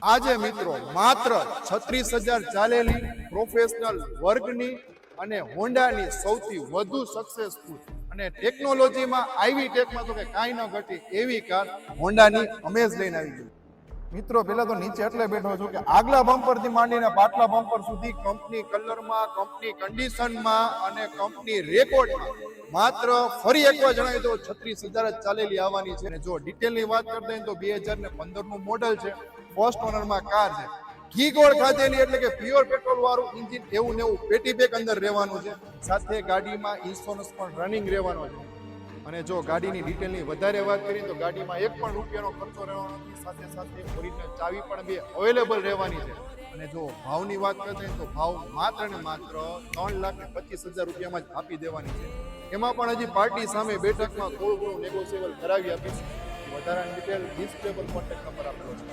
આજે મિત્રો માત્ર 36,000 ચાલેલી પ્રોફેશનલ વર્ગની અને હોન્ડાની સૌથી વધુ સક્સેસફુલ અને ટેકનોલોજીમાં આવી ટેકમાં તો કે કાંઈ ન ઘટી એવી કાર હોન્ડાની અમેઝ લઈને આવી ગઈ. મિત્રો પહેલા તો નીચે એટલે બેઠો છું કે આગલા બમ્પરથી માંડીને પાછલા બમ્પર સુધી કંપની કલરમાં, કંપની કન્ડિશનમાં અને કંપની રેકોર્ડમાં માત્ર ફરી એકવાર જણાવી દો 36,000 જ ચાલેલી આવવાની છે. અને જો ડિટેલની વાત કરતા હોય તો 2015નું મોડલ છે, ફર્સ્ટ ઓનરમાં કાર છે, ઘી ગોળ ખાધેલી એટલે કે પ્યોર પેટ્રોલ વાળું એન્જિન એવું ને એવું પેટી પેક અંદર રહેવાનું છે. સાથે ગાડીમાં ઇન્સ્યોરન્સ પણ રનિંગ રહેવાનો છે. અને જો ગાડીની ડિટેલની વધારે વાત કરીએ તો ગાડીમાં એક પણ રૂપિયાનો ખર્ચો રહેવાનો નથી. સાથે સાથે ઓરિજિનલ ચાવી પણ બે અવેલેબલ રહેવાની છે. અને જો ભાવની વાત કરતા તો ભાવ માત્ર ને માત્ર 3,25,000 રૂપિયામાં જ આપી દેવાની છે. એમાં પણ હજી પાર્ટી સામે બેઠકમાં થોડું ઘણું નેગોશિયેબલ કરાવી આપીશ. વધારાની ડિટેલ ડિસ્પ્લે પર કોન્ટેક્ટ નંબર આપેલો છે.